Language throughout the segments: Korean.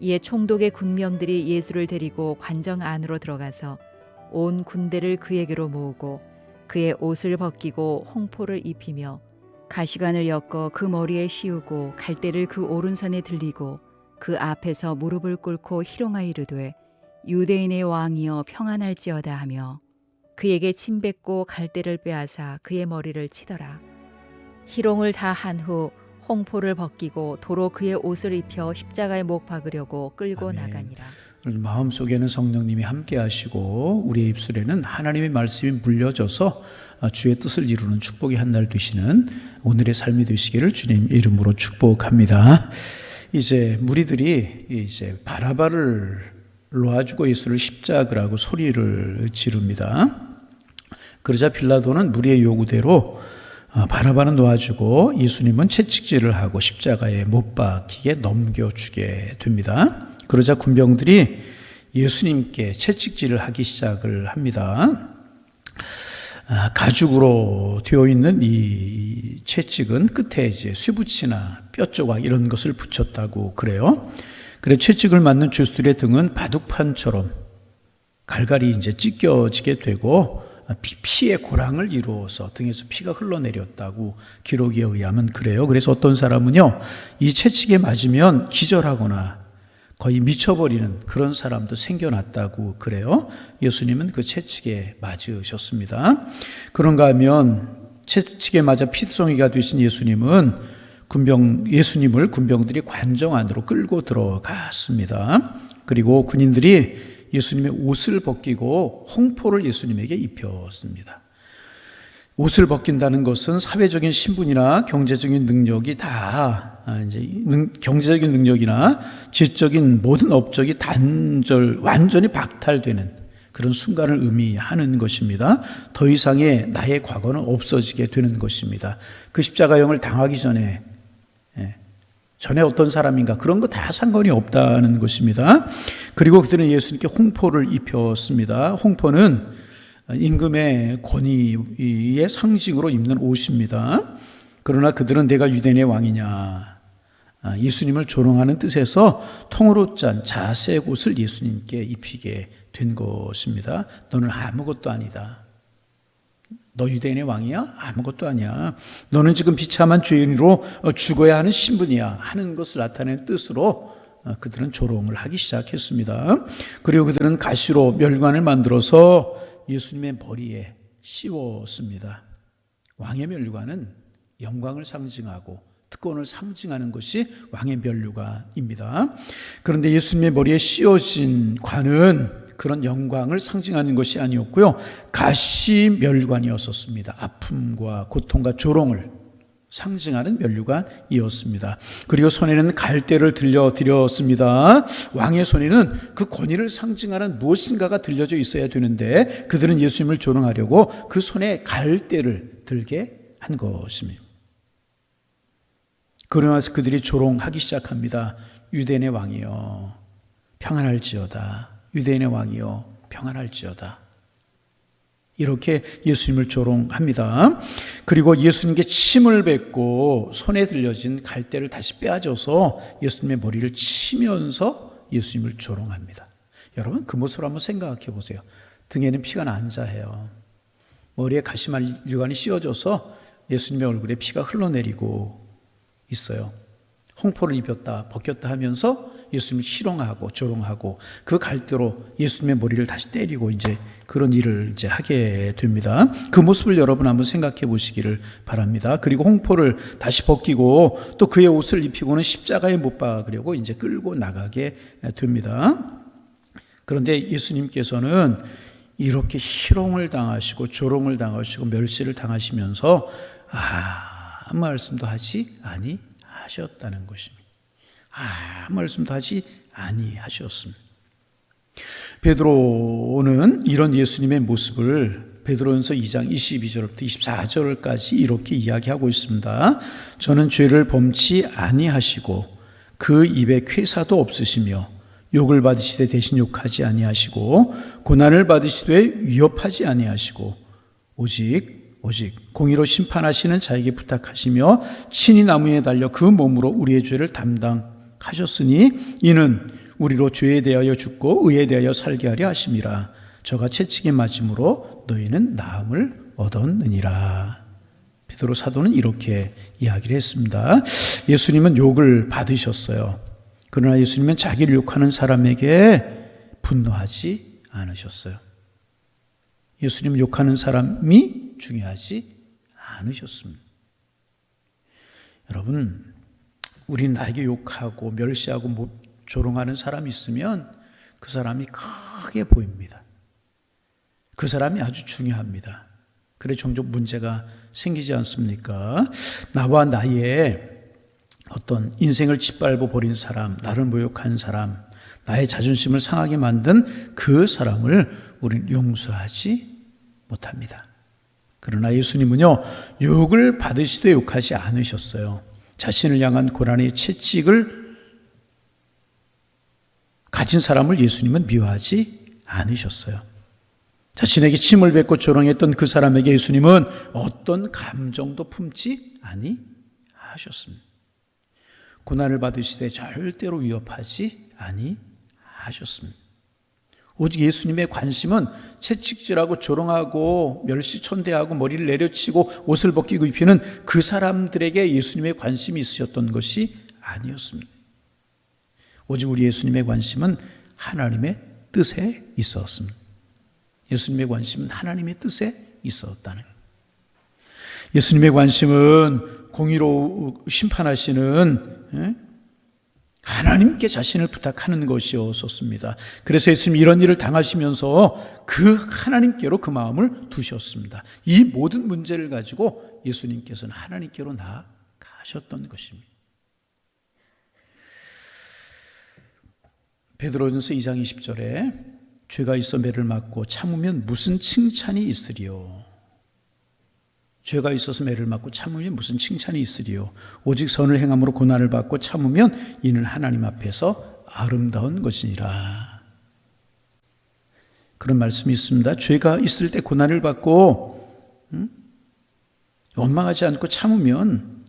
이에 총독의 군명들이 예수를 데리고 관정 안으로 들어가서 온 군대를 그에게로 모으고 그의 옷을 벗기고 홍포를 입히며 가시관을 엮어 그 머리에 씌우고 갈대를 그 오른손에 들리고 그 앞에서 무릎을 꿇고 희롱하여 이르되 유대인의 왕이여 평안할지어다 하며 그에게 침 뱉고 갈대를 빼앗아 그의 머리를 치더라. 희롱을 다 한 후 홍포를 벗기고 도로 그의 옷을 입혀 십자가에 못 박으려고 끌고 아멘. 나가니라. 마음속에는 성령님이 함께 하시고 우리의 입술에는 하나님의 말씀이 물려져서 주의 뜻을 이루는 축복의 한 날 되시는 오늘의 삶이 되시기를 주님 이름으로 축복합니다. 이제 무리들이 이제 바라바를 놓아주고 예수를 십자가라고 소리를 지릅니다. 그러자 빌라도는 무리의 요구대로 바라바는 놓아주고 예수님은 채찍질을 하고 십자가에 못 박히게 넘겨주게 됩니다. 그러자 군병들이 예수님께 채찍질을 하기 시작을 합니다. 가죽으로 되어 있는 이 채찍은 끝에 이제 쇠붙이나 뼈조각 이런 것을 붙였다고 그래요. 그래 채찍을 맞는 죄수들의 등은 바둑판처럼 갈갈이 이제 찢겨지게 되고 피의 고랑을 이루어서 등에서 피가 흘러내렸다고 기록에 의하면 그래요. 그래서 어떤 사람은요, 이 채찍에 맞으면 기절하거나 거의 미쳐버리는 그런 사람도 생겨났다고 그래요. 예수님은 그 채찍에 맞으셨습니다. 그런가 하면 채찍에 맞아 피투성이가 되신 예수님을 군병들이 관정 안으로 끌고 들어갔습니다. 그리고 군인들이 예수님의 옷을 벗기고 홍포를 예수님에게 입혔습니다. 옷을 벗긴다는 것은 사회적인 신분이나 경제적인 능력이 다 경제적인 능력이나 지적인 모든 업적이 완전히 박탈되는 그런 순간을 의미하는 것입니다. 더 이상의 나의 과거는 없어지게 되는 것입니다. 그 십자가형을 당하기 전에 어떤 사람인가 그런 거 다 상관이 없다는 것입니다. 그리고 그들은 예수님께 홍포를 입혔습니다. 홍포는 임금의 권위의 상징으로 입는 옷입니다. 그러나 그들은 내가 유대인의 왕이냐, 예수님을 조롱하는 뜻에서 통으로 짠 자색 옷을 예수님께 입히게 된 것입니다. 너는 아무것도 아니다. 너 유대인의 왕이야? 아무것도 아니야. 너는 지금 비참한 죄인으로 죽어야 하는 신분이야 하는 것을 나타내는 뜻으로 그들은 조롱을 하기 시작했습니다. 그리고 그들은 가시로 멸관을 만들어서 예수님의 머리에 씌웠습니다. 왕의 멸관은 영광을 상징하고 특권을 상징하는 것이 왕의 멸관입니다. 그런데 예수님의 머리에 씌워진 관은 그런 영광을 상징하는 것이 아니었고요, 가시 멸관이었습니다. 아픔과 고통과 조롱을 상징하는 멸관이었습니다. 그리고 손에는 갈대를 들려드렸습니다. 왕의 손에는 그 권위를 상징하는 무엇인가가 들려져 있어야 되는데 그들은 예수님을 조롱하려고 그 손에 갈대를 들게 한 것입니다. 그러면서 그들이 조롱하기 시작합니다. 유대인의 왕이여 평안할지어다. 유대인의 왕이여 평안할지어다. 이렇게 예수님을 조롱합니다. 그리고 예수님께 침을 뱉고 손에 들려진 갈대를 다시 빼앗아서 예수님의 머리를 치면서 예수님을 조롱합니다. 여러분 그 모습을 한번 생각해 보세요. 등에는 피가 난자해요. 머리에 가시말류관이 씌워져서 예수님의 얼굴에 피가 흘러내리고 있어요. 홍포를 입혔다 벗겼다 하면서 예수님을 희롱하고 조롱하고 그 갈대로 예수님의 머리를 다시 때리고 이제 그런 일을 이제 하게 됩니다. 그 모습을 여러분 한번 생각해 보시기를 바랍니다. 그리고 홍포를 다시 벗기고 또 그의 옷을 입히고는 십자가에 못 박으려고 이제 끌고 나가게 됩니다. 그런데 예수님께서는 이렇게 희롱을 당하시고 조롱을 당하시고 멸시를 당하시면서 아무 말씀도 하지 아니하셨다는 것입니다. 아무 말씀도 하지 아니하셨습니다. 베드로는 이런 예수님의 모습을 베드로전서 2장 22절부터 24절까지 이렇게 이야기하고 있습니다. 저는 죄를 범치 아니하시고 그 입에 쾌사도 없으시며 욕을 받으시되 대신 욕하지 아니하시고 고난을 받으시되 위협하지 아니하시고 오직 공의로 심판하시는 자에게 부탁하시며 친히 나무에 달려 그 몸으로 우리의 죄를 담당하셨으니 이는 우리로 죄에 대하여 죽고 의에 대하여 살게 하려 하심이라. 저가 채찍에 맞음으로 너희는 나음을 얻었느니라. 베드로 사도는 이렇게 이야기를 했습니다. 예수님은 욕을 받으셨어요. 그러나 예수님은 자기를 욕하는 사람에게 분노하지 않으셨어요. 예수님 욕하는 사람이 중요하지 않으셨습니다. 여러분, 우리는 나에게 욕하고 멸시하고 조롱하는 사람이 있으면 그 사람이 크게 보입니다. 그 사람이 아주 중요합니다. 그래 종종 문제가 생기지 않습니까? 나와 나의 어떤 인생을 짓밟아 버린 사람, 나를 모욕한 사람, 나의 자존심을 상하게 만든 그 사람을 우리는 용서하지 못합니다. 그러나 예수님은요, 욕을 받으시되 욕하지 않으셨어요. 자신을 향한 고난의 채찍을 가진 사람을 예수님은 미워하지 않으셨어요. 자신에게 침을 뱉고 조롱했던 그 사람에게 예수님은 어떤 감정도 품지 아니하셨습니다. 고난을 받으시되 절대로 위협하지 아니하셨습니다. 오직 예수님의 관심은 채찍질하고 조롱하고 멸시천대하고 머리를 내려치고 옷을 벗기고 입히는 그 사람들에게 예수님의 관심이 있으셨던 것이 아니었습니다. 오직 우리 예수님의 관심은 하나님의 뜻에 있었습니다. 예수님의 관심은 하나님의 뜻에 있었다는 거예요. 예수님의 관심은 공의로 심판하시는 하나님께 자신을 부탁하는 것이었습니다. 그래서 예수님이 이런 일을 당하시면서 그 하나님께로 그 마음을 두셨습니다. 이 모든 문제를 가지고 예수님께서는 하나님께로 나아가셨던 것입니다. 베드로전서 2장 20절에 죄가 있어 매를 맞고 참으면 무슨 칭찬이 있으리요. 죄가 있어서 매를 맞고 참으면 무슨 칭찬이 있으리요. 오직 선을 행함으로 고난을 받고 참으면 이는 하나님 앞에서 아름다운 것이니라. 그런 말씀이 있습니다. 죄가 있을 때 고난을 받고 원망하지 않고 참으면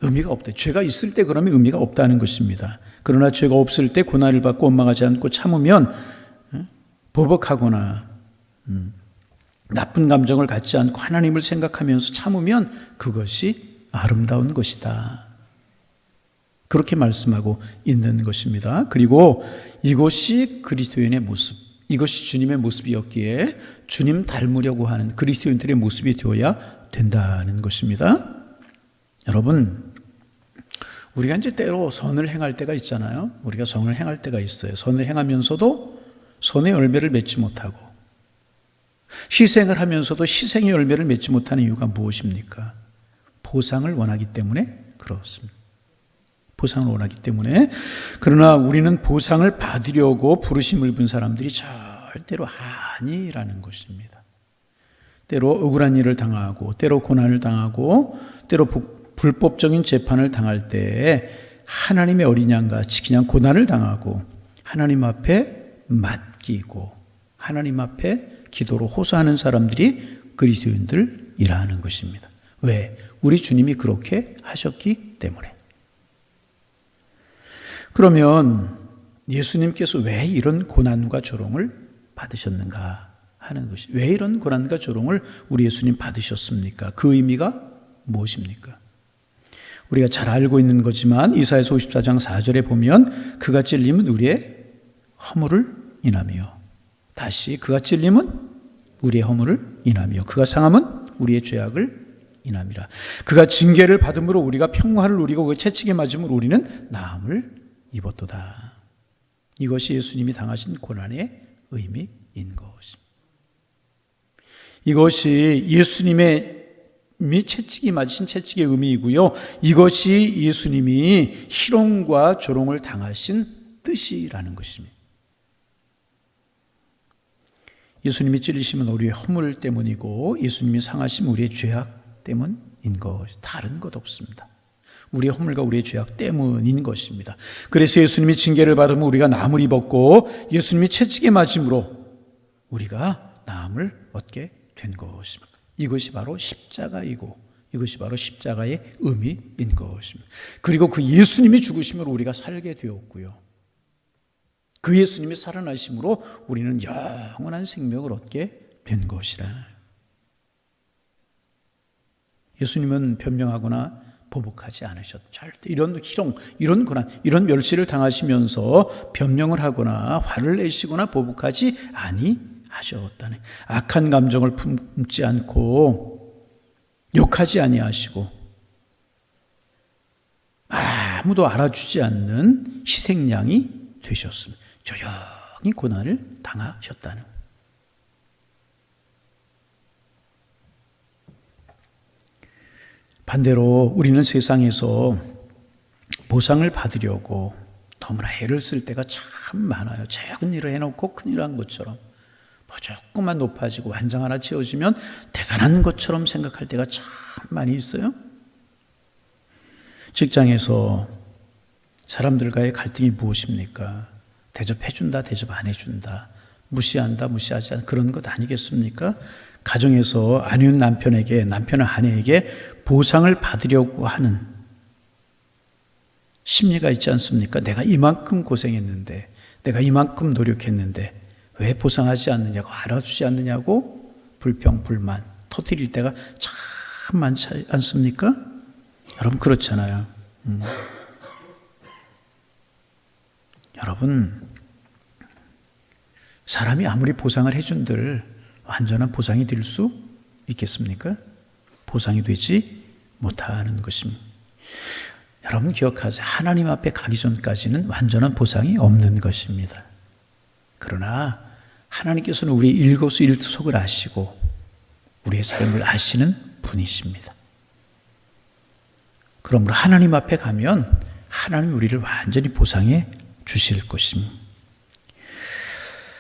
의미가 없다. 죄가 있을 때 그러면 의미가 없다는 것입니다. 그러나 죄가 없을 때 고난을 받고 원망하지 않고 참으면 보복하거나 나쁜 감정을 갖지 않고 하나님을 생각하면서 참으면 그것이 아름다운 것이다. 그렇게 말씀하고 있는 것입니다. 그리고 이것이 그리스도인의 모습, 이것이 주님의 모습이었기에 주님 닮으려고 하는 그리스도인들의 모습이 되어야 된다는 것입니다. 여러분, 우리가 이제 때로 선을 행할 때가 있잖아요. 우리가 선을 행할 때가 있어요. 선을 행하면서도 선의 열매를 맺지 못하고, 희생을 하면서도 희생의 열매를 맺지 못하는 이유가 무엇입니까? 보상을 원하기 때문에 그렇습니다. 보상을 원하기 때문에. 그러나 우리는 보상을 받으려고 부르심을 입은 사람들이 절대로 아니라는 것입니다. 때로 억울한 일을 당하고, 때로 고난을 당하고, 때로 불법적인 재판을 당할 때에 하나님의 어린 양같이 그냥 고난을 당하고 하나님 앞에 맡기고 하나님 앞에 기도로 호소하는 사람들이 그리스도인들이라는 것입니다. 왜? 우리 주님이 그렇게 하셨기 때문에. 그러면 예수님께서 왜 이런 고난과 조롱을 받으셨는가 하는 것이, 왜 이런 고난과 조롱을 우리 예수님 받으셨습니까? 그 의미가 무엇입니까? 우리가 잘 알고 있는 거지만 이사야서 54장 4절에 보면 그가 찔림은 우리의 허물을 인하며, 다시 그가 찔림은 우리의 허물을 인하며 그가 상함은 우리의 죄악을 인함이라. 그가 징계를 받음으로 우리가 평화를 누리고 그 채찍에 맞음으로 우리는 나음을 입었도다. 이것이 예수님이 당하신 고난의 의미인 것입니다. 이것이 예수님의 채찍이 맞으신 채찍의 의미이고요. 이것이 예수님이 희롱과 조롱을 당하신 뜻이라는 것입니다. 예수님이 찔리심은 우리의 허물 때문이고 예수님이 상하심은 우리의 죄악 때문인 것, 다른 것 없습니다. 우리의 허물과 우리의 죄악 때문인 것입니다. 그래서 예수님이 징계를 받으면 우리가 나음을 입었고 예수님이 채찍에 맞음으로 우리가 나음을 얻게 된 것입니다. 이것이 바로 십자가이고 이것이 바로 십자가의 의미인 것입니다. 그리고 그 예수님이 죽으심으로 우리가 살게 되었고요. 그 예수님이 살아나심으로 우리는 영원한 생명을 얻게 된 것이라. 예수님은 변명하거나 보복하지 않으셨다. 절대 이런 희롱, 이런 고난, 이런 멸시를 당하시면서 변명을 하거나 화를 내시거나 보복하지 아니하셨다네. 악한 감정을 품지 않고 욕하지 아니하시고 아무도 알아주지 않는 희생양이 되셨습니다. 조용히 고난을 당하셨다는. 반대로 우리는 세상에서 보상을 받으려고 너무나 애를 쓸 때가 참 많아요. 작은 일을 해놓고 큰일 한 것처럼, 조금만 높아지고 완장 하나 채워지면 대단한 것처럼 생각할 때가 참 많이 있어요. 직장에서 사람들과의 갈등이 무엇입니까? 대접해준다, 대접 안 해준다, 무시한다, 무시하지 않다, 그런 것 아니겠습니까? 가정에서 아내는 남편에게, 남편은 아내에게 보상을 받으려고 하는 심리가 있지 않습니까? 내가 이만큼 고생했는데, 내가 이만큼 노력했는데 왜 보상하지 않느냐고, 알아주지 않느냐고 불평, 불만 터뜨릴 때가 참 많지 않습니까? 여러분 그렇잖아요. 여러분, 사람이 아무리 보상을 해준들 완전한 보상이 될 수 있겠습니까? 보상이 되지 못하는 것입니다. 여러분 기억하세요. 하나님 앞에 가기 전까지는 완전한 보상이 없는 것입니다. 그러나 하나님께서는 우리의 일거수일투족을 아시고 우리의 삶을 아시는 분이십니다. 그러므로 하나님 앞에 가면 하나님이 우리를 완전히 보상해 주실 것입니다.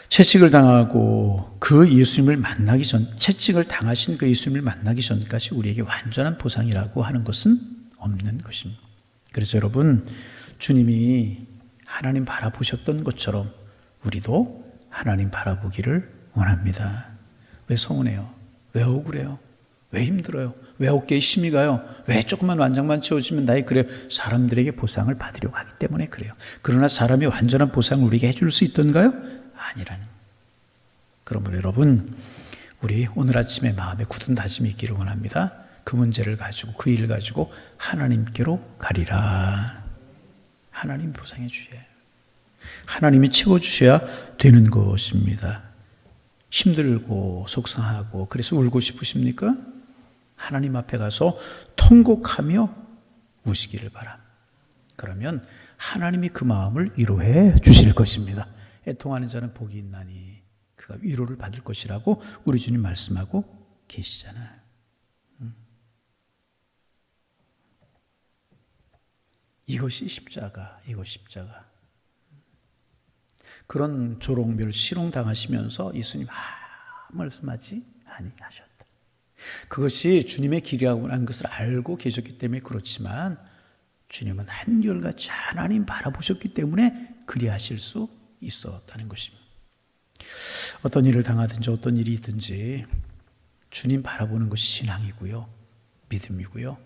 채찍을 당하고 그 예수님을 만나기 전, 채찍을 당하신 그 예수님을 만나기 전까지 우리에게 완전한 보상이라고 하는 것은 없는 것입니다. 그래서 여러분, 주님이 하나님 바라보셨던 것처럼 우리도 하나님 바라보기를 원합니다. 왜 서운해요? 왜 억울해요? 왜 힘들어요? 왜 어깨에 힘이 가요? 왜 조금만 완장만 채워주면 나이 그래요? 사람들에게 보상을 받으려고 하기 때문에 그래요. 그러나 사람이 완전한 보상을 우리에게 해줄 수 있던가요? 아니라는. 그러므로 여러분, 우리 오늘 아침에 마음에 굳은 다짐이 있기를 원합니다. 그 문제를 가지고, 그 일을 가지고 하나님께로 가리라. 하나님 보상해 주셔야, 하나님이 채워주셔야 되는 것입니다. 힘들고 속상하고 그래서 울고 싶으십니까? 하나님 앞에 가서 통곡하며 우시기를 바랍니다. 그러면 하나님이 그 마음을 위로해 주실 것입니다. 애통하는 자는 복이 있나니 그가 위로를 받을 것이라고 우리 주님 말씀하고 계시잖아요. 이것이 십자가, 이것이 십자가. 그런 조롱별 실롱 당하시면서 예수님 아무 말씀하지 아니하셨다. 그것이 주님의 길이라고 하는 것을 알고 계셨기 때문에 그렇지만 주님은 한결같이 하나님 바라보셨기 때문에 그리하실 수 있었다는 것입니다. 어떤 일을 당하든지 어떤 일이 있든지 주님 바라보는 것이 신앙이고요, 믿음이고요.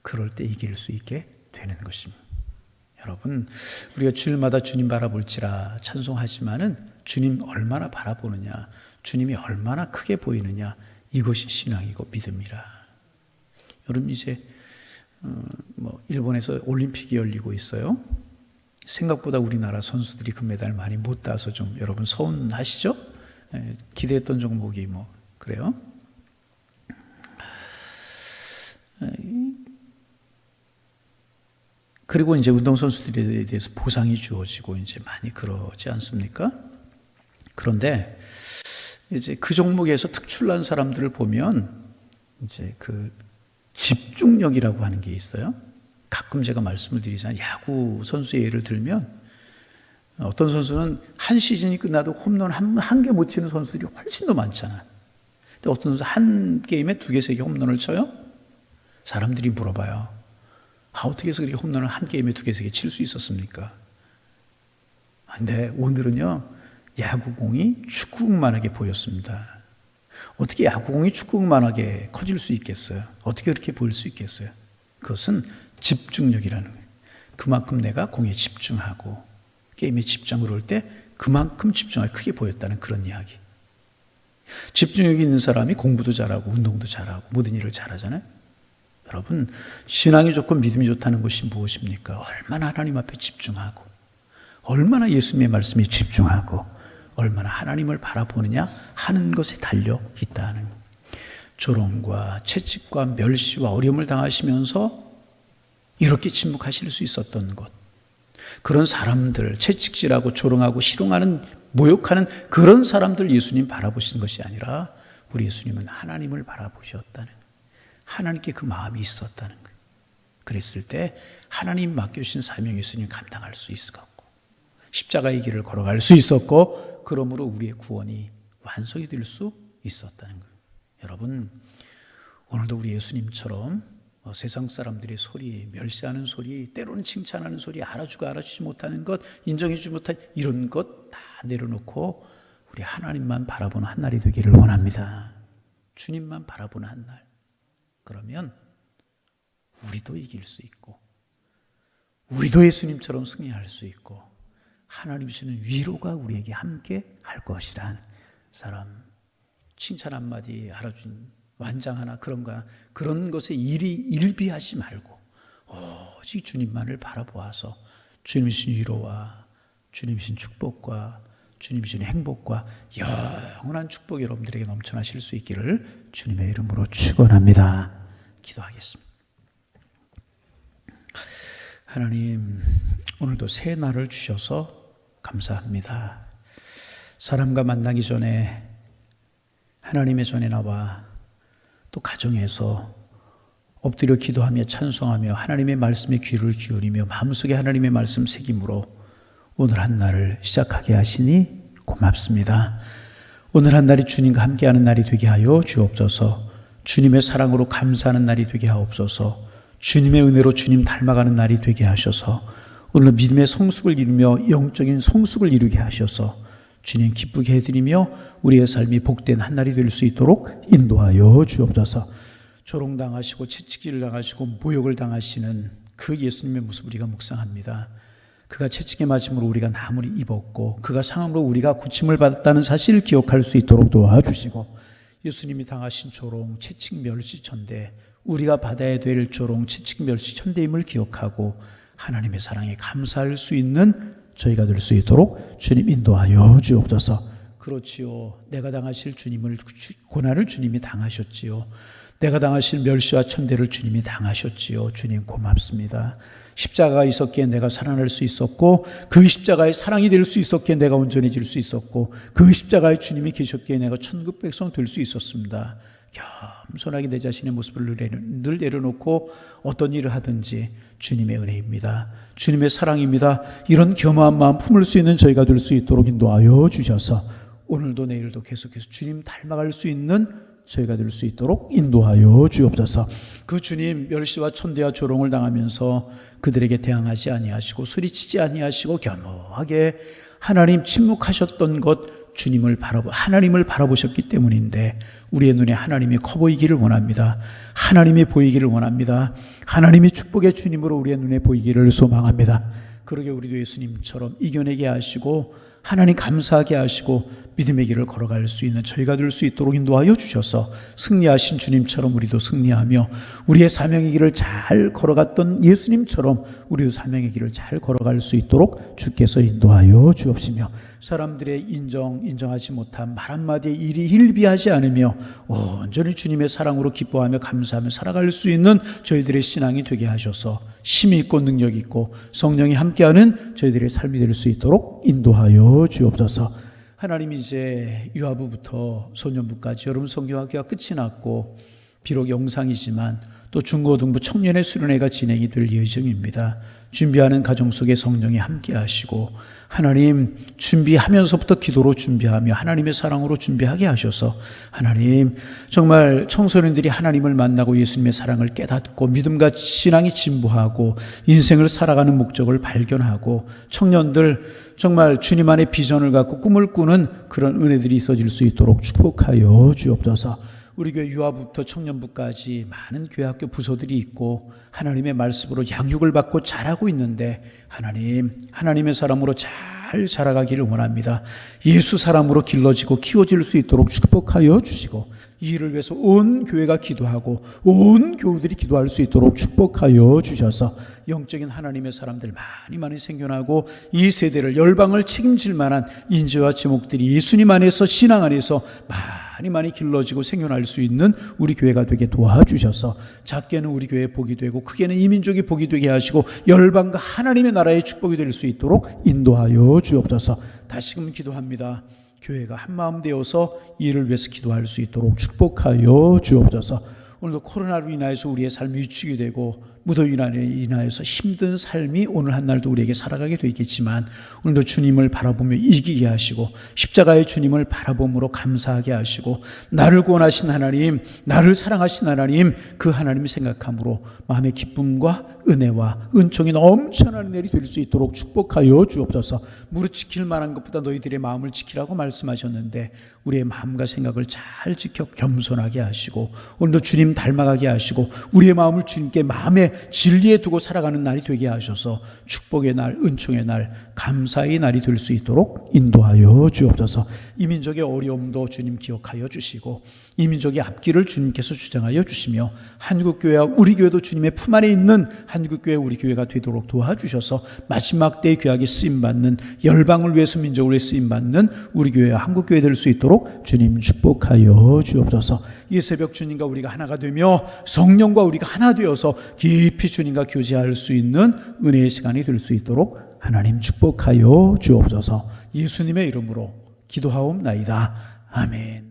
그럴 때 이길 수 있게 되는 것입니다. 여러분, 우리가 주일마다 주님 바라볼지라 찬송하지만은 주님 얼마나 바라보느냐, 주님이 얼마나 크게 보이느냐, 이것이 신앙이고 믿음이라. 여러분 이제 일본에서 올림픽이 열리고 있어요. 생각보다 우리나라 선수들이 금메달 많이 못 따서 좀 여러분 서운하시죠? 기대했던 종목이 그래요. 그리고 이제 운동선수들에 대해서 보상이 주어지고 이제 많이 그러지 않습니까? 그런데 이제 그 종목에서 특출난 사람들을 보면 이제 그 집중력이라고 하는 게 있어요. 가끔 제가 말씀을 드리잖아요. 야구 선수의 예를 들면 어떤 선수는 한 시즌이 끝나도 홈런 한 개 못 치는 선수들이 훨씬 더 많잖아요. 근데 어떤 선수 한 게임에 2개, 3개 홈런을 쳐요? 사람들이 물어봐요. 어떻게 해서 그렇게 홈런을 한 게임에 2개, 3개 칠 수 있었습니까? 근데 오늘은요, 야구공이 축구공만하게 보였습니다. 어떻게 야구공이 축구공만하게 커질 수 있겠어요? 어떻게 그렇게 보일 수 있겠어요? 그것은 집중력이라는 거예요. 그만큼 내가 공에 집중하고 게임에 집중을 할 때 그만큼 집중하기 크게 보였다는 그런 이야기. 집중력이 있는 사람이 공부도 잘하고 운동도 잘하고 모든 일을 잘하잖아요. 여러분, 신앙이 좋고 믿음이 좋다는 것이 무엇입니까? 얼마나 하나님 앞에 집중하고 얼마나 예수님의 말씀에 집중하고 얼마나 하나님을 바라보느냐 하는 것에 달려 있다는 거예요. 조롱과 채찍과 멸시와 어려움을 당하시면서 이렇게 침묵하실 수 있었던 것, 그런 사람들, 채찍질하고 조롱하고 희롱하는 모욕하는 그런 사람들 예수님 바라보시는 것이 아니라 우리 예수님은 하나님을 바라보셨다는 거예요. 하나님께 그 마음이 있었다는 거예요. 그랬을 때 하나님 맡겨주신 사명 예수님 감당할 수 있었고 십자가의 길을 걸어갈 수 있었고 그러므로 우리의 구원이 완성이 될 수 있었다는 거예요. 여러분, 오늘도 우리 예수님처럼 세상 사람들의 소리, 멸시하는 소리, 때로는 칭찬하는 소리, 알아주고 알아주지 못하는 것, 인정해주지 못한 이런 것 다 내려놓고 우리 하나님만 바라보는 한 날이 되기를 원합니다. 주님만 바라보는 한 날. 그러면 우리도 이길 수 있고 우리도 예수님처럼 승리할 수 있고 하나님 주시는 위로가 우리에게 함께 할 것이란 사람, 칭찬 한마디, 알아준 완장 하나 그런 것에 일비하지 말고 오직 주님만을 바라보아서 주님 주신 위로와 주님 주신 축복과 주님 주신 행복과 영원한 축복이 여러분들에게 넘쳐나실 수 있기를 주님의 이름으로 축원합니다. 기도하겠습니다. 하나님, 오늘도 새 날을 주셔서 감사합니다. 사람과 만나기 전에 하나님의 전에 나와 또 가정에서 엎드려 기도하며 찬송하며 하나님의 말씀에 귀를 기울이며 마음속에 하나님의 말씀 새김으로 오늘 한 날을 시작하게 하시니 고맙습니다. 오늘 한 날이 주님과 함께하는 날이 되게 하여 주옵소서. 주님의 사랑으로 감사하는 날이 되게 하옵소서. 주님의 은혜로 주님 닮아가는 날이 되게 하셔서 오늘 믿음의 성숙을 이루며 영적인 성숙을 이루게 하셔서 주님 기쁘게 해드리며 우리의 삶이 복된 한 날이 될 수 있도록 인도하여 주옵소서. 조롱당하시고 채찍질을 당하시고 모욕을 당하시는 그 예수님의 모습 우리가 묵상합니다. 그가 채찍에 맞음으로 우리가 나무를 입었고 그가 상함으로 우리가 고침을 받았다는 사실을 기억할 수 있도록 도와주시고 예수님이 당하신 조롱, 채찍, 멸시, 천대, 우리가 받아야 될 조롱, 채찍, 멸시, 천대임을 기억하고 하나님의 사랑에 감사할 수 있는 저희가 될 수 있도록 주님 인도하여 주옵소서. 그렇지요. 내가 당하실 고난을 주님이 당하셨지요. 내가 당하실 멸시와 천대를 주님이 당하셨지요. 주님 고맙습니다. 십자가가 있었기에 내가 살아날 수 있었고 그 십자가의 사랑이 될 수 있었기에 내가 온전해질 수 있었고 그 십자가에 주님이 계셨기에 내가 천국 백성 될 수 있었습니다. 겸손하게 내 자신의 모습을 늘 내려놓고 어떤 일을 하든지 주님의 은혜입니다. 주님의 사랑입니다. 이런 겸허한 마음 품을 수 있는 저희가 될 수 있도록 인도하여 주셔서 오늘도 내일도 계속해서 주님 닮아갈 수 있는 저희가 될 수 있도록 인도하여 주옵소서. 그 주님 멸시와 천대와 조롱을 당하면서 그들에게 대항하지 아니하시고 소리치지 아니하시고 겸허하게 하나님 침묵하셨던 것 하나님을 바라보셨기 때문인데 우리의 눈에 하나님이 커 보이기를 원합니다. 하나님이 보이기를 원합니다. 하나님이 축복의 주님으로 우리의 눈에 보이기를 소망합니다. 그러게 우리도 예수님처럼 이겨내게 하시고 하나님 감사하게 하시고 믿음의 길을 걸어갈 수 있는 저희가 될 수 있도록 인도하여 주셔서 승리하신 주님처럼 우리도 승리하며 우리의 사명의 길을 잘 걸어갔던 예수님처럼 우리도 사명의 길을 잘 걸어갈 수 있도록 주께서 인도하여 주옵시며 사람들의 인정하지 못한 말 한마디에 일이 hil비하지 않으며 온전히 주님의 사랑으로 기뻐하며 감사하며 살아갈 수 있는 저희들의 신앙이 되게 하셔서 힘이 있고 능력이 있고 성령이 함께하는 저희들의 삶이 될 수 있도록 인도하여 주옵소서. 하나님 이제 유아부부터 소년부까지 여러분 성경학교가 끝이 났고 비록 영상이지만 또 중고등부 청년의 수련회가 진행이 될 예정입니다. 준비하는 가정 속에 성령이 함께 하시고 하나님 준비하면서부터 기도로 준비하며 하나님의 사랑으로 준비하게 하셔서 하나님 정말 청소년들이 하나님을 만나고 예수님의 사랑을 깨닫고 믿음과 신앙이 진보하고 인생을 살아가는 목적을 발견하고 청년들 정말 주님 안에 비전을 갖고 꿈을 꾸는 그런 은혜들이 있어질 수 있도록 축복하여 주옵소서. 우리 교회 유아부부터 청년부까지 많은 교회 학교 부서들이 있고 하나님의 말씀으로 양육을 받고 자라고 있는데 하나님의 사람으로 잘 자라가기를 원합니다. 예수 사람으로 길러지고 키워질 수 있도록 축복하여 주시고 이 일을 위해서 온 교회가 기도하고 온 교우들이 기도할 수 있도록 축복하여 주셔서 영적인 하나님의 사람들 많이 생겨나고 이 세대를 열방을 책임질 만한 인재와 제목들이 예수님 안에서 신앙 안에서 많이 길러지고 생겨날 수 있는 우리 교회가 되게 도와주셔서 작게는 우리 교회의 복이 되고 크게는 이민족이 복이 되게 하시고 열방과 하나님의 나라의 축복이 될 수 있도록 인도하여 주옵소서. 다시금 기도합니다. 교회가 한마음 되어서 이 일을 위해서 기도할 수 있도록 축복하여 주옵소서. 오늘도 코로나로 인하여서 우리의 삶이 위축이 되고 무더위로 인하여서 힘든 삶이 오늘 한날도 우리에게 살아가게 되겠지만 오늘도 주님을 바라보며 이기게 하시고 십자가의 주님을 바라봄으로 감사하게 하시고 나를 구원하신 하나님, 나를 사랑하신 하나님, 그 하나님을 생각함으로 마음의 기쁨과 은혜와 은총이 넘쳐나는 은혜이 될 수 있도록 축복하여 주옵소서. 무릇 지킬 만한 것보다 너희들의 마음을 지키라고 말씀하셨는데 우리의 마음과 생각을 잘 지켜 겸손하게 하시고 오늘도 주님 닮아가게 하시고 우리의 마음을 주님께 마음의 진리에 두고 살아가는 날이 되게 하셔서 축복의 날, 은총의 날, 감사의 날이 될 수 있도록 인도하여 주옵소서. 이민족의 어려움도 주님 기억하여 주시고 이민족의 앞길을 주님께서 주장하여 주시며 한국교회와 우리 교회도 주님의 품 안에 있는 한국교회 우리 교회가 되도록 도와주셔서 마지막 때의 귀하게 쓰임받는 열방을 위해서 민족을 위해 쓰임받는 우리 교회와 한국교회 될 수 있도록 주님 축복하여 주옵소서. 이 새벽 주님과 우리가 하나가 되며 성령과 우리가 하나 되어서 깊이 주님과 교제할 수 있는 은혜의 시간이 될 수 있도록 하나님 축복하여 주옵소서. 예수님의 이름으로 기도하옵나이다. 아멘.